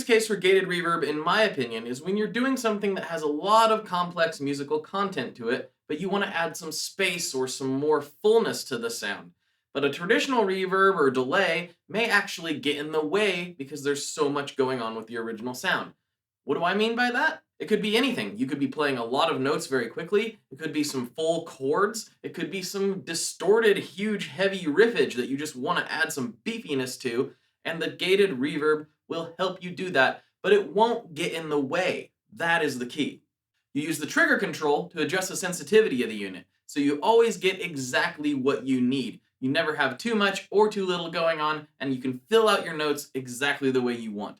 use case for gated reverb, in my opinion, is when you're doing something that has a lot of complex musical content to it, but you want to add some space or some more fullness to the sound. But a traditional reverb or delay may actually get in the way because there's so much going on with the original sound. What do I mean by that? It could be anything. You could be playing a lot of notes very quickly. It could be some full chords. It could be some distorted, huge, heavy riffage that you just want to add some beefiness to, and the gated reverb will help you do that, but it won't get in the way. That is the key. You use the trigger control to adjust the sensitivity of the unit, so you always get exactly what you need. You never have too much or too little going on, and you can fill out your notes exactly the way you want.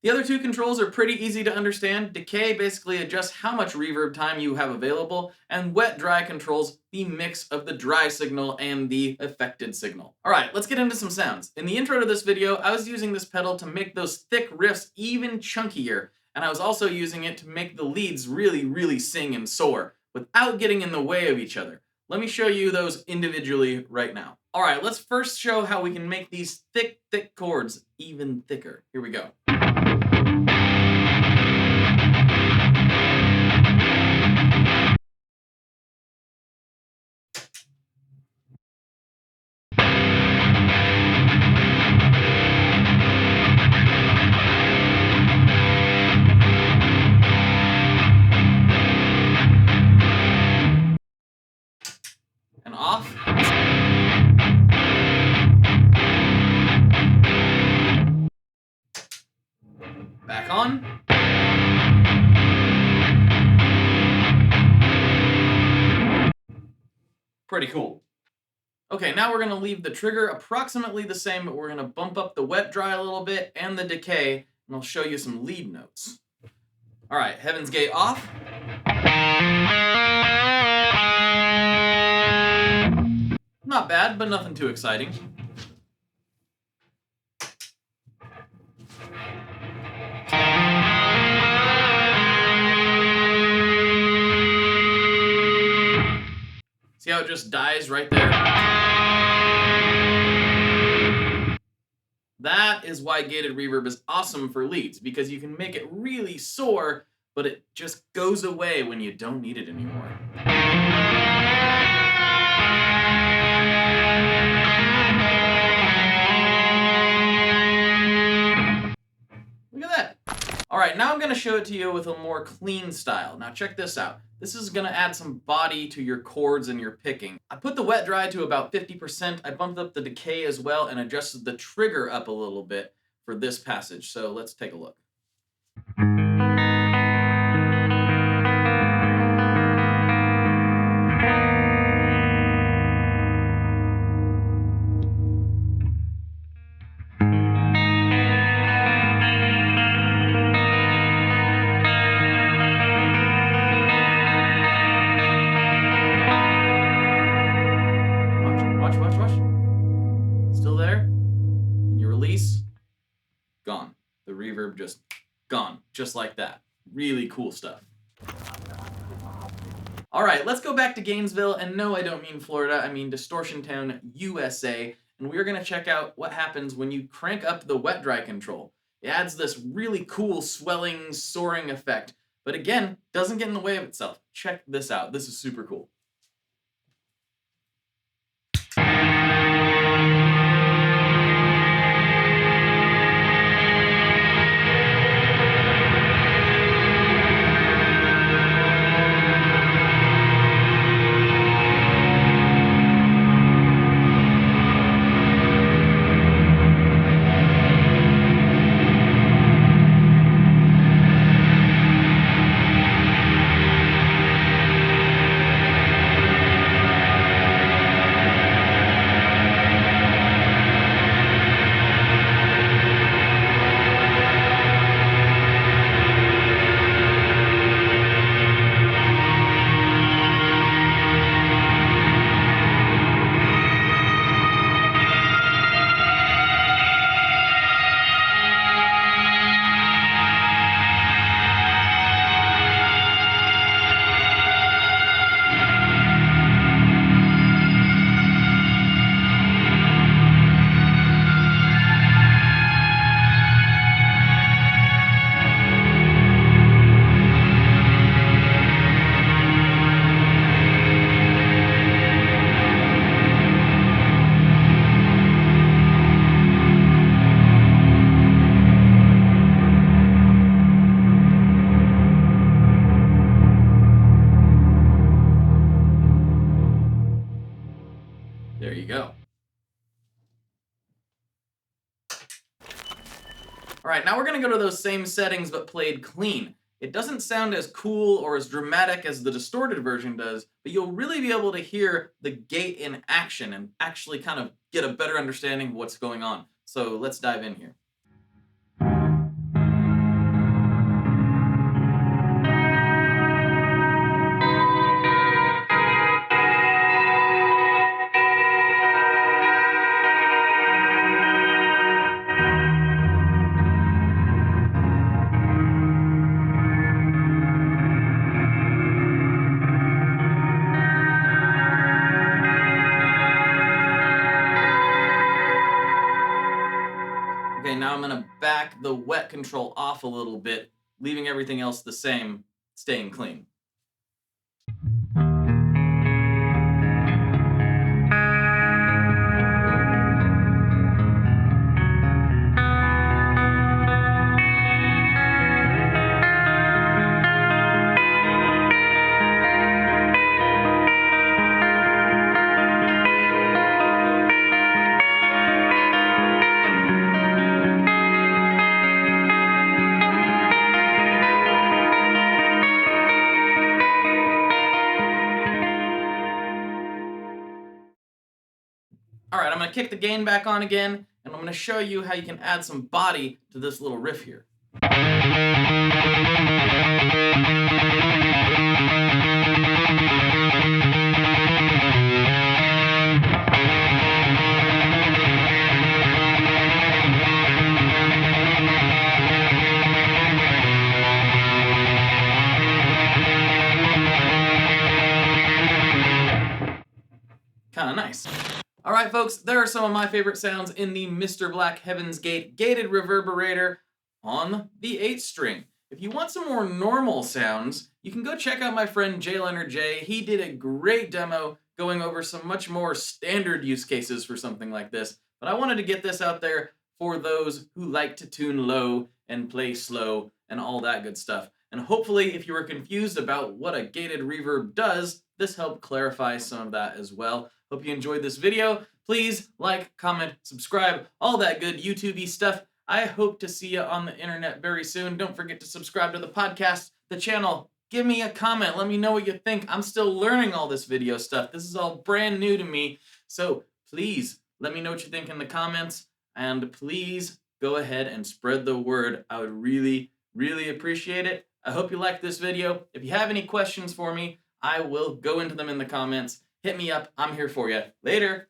The other two controls are pretty easy to understand. Decay basically adjusts how much reverb time you have available, and wet-dry controls the mix of the dry signal and the affected signal. Alright, let's get into some sounds. In the intro to this video, I was using this pedal to make those thick riffs even chunkier, and I was also using it to make the leads really sing and soar, without getting in the way of each other. Let me show you those individually right now. Alright, let's first show how we can make these thick chords even thicker. Here we go. And off. Back on. Pretty cool. Okay, now we're going to leave the trigger approximately the same, but we're going to bump up the wet-dry a little bit and the decay, and I'll show you some lead notes. Alright, Heaven's Gate off. Not bad, but nothing too exciting. See how it just dies right there? That is why gated reverb is awesome for leads, because you can make it really soar, but it just goes away when you don't need it anymore. Look at that. Alright, now I'm going to show it to you with a more clean style. Now check this out. This is going to add some body to your chords and your picking. I put the wet-dry to about 50%. I bumped up the decay as well and adjusted the trigger up a little bit for this passage. So let's take a look. Watch. Still there? And you release, gone. The reverb just gone, just like that. Really cool stuff. Alright, let's go back to Gainesville, and no, I don't mean Florida, I mean Distortion Town, USA, and we're going to check out what happens when you crank up the wet-dry control. It adds this really cool swelling, soaring effect, but again, doesn't get in the way of itself. Check this out, this is super cool. All right, now we're gonna go to those same settings but played clean. It doesn't sound as cool or as dramatic as the distorted version does, but you'll really be able to hear the gate in action and actually kind of get a better understanding of what's going on. So let's dive in here. Okay, now I'm gonna back the wet control off a little bit, leaving everything else the same, staying clean. All right, I'm gonna kick the gain back on again, and I'm gonna show you how you can add some body to this little riff here. Kind of nice. All right, folks, there are some of my favorite sounds in the Mr. Black Heaven's Gate gated reverberator on the 8th string. If you want some more normal sounds, you can go check out my friend J. Leonard J. He did a great demo going over some much more standard use cases for something like this, but I wanted to get this out there for those who like to tune low and play slow and all that good stuff. And hopefully, if you were confused about what a gated reverb does, this helped clarify some of that as well. Hope you enjoyed this video. Please like, comment, subscribe, all that good YouTube-y stuff. I hope to see you on the internet very soon. Don't forget to subscribe to the podcast, the channel. Give me a comment. Let me know what you think. I'm still learning all this video stuff. This is all brand new to me. So please let me know what you think in the comments. And please go ahead and spread the word. I would really, really appreciate it. I hope you liked this video. If you have any questions for me, I will go into them in the comments. Hit me up. I'm here for you. Later.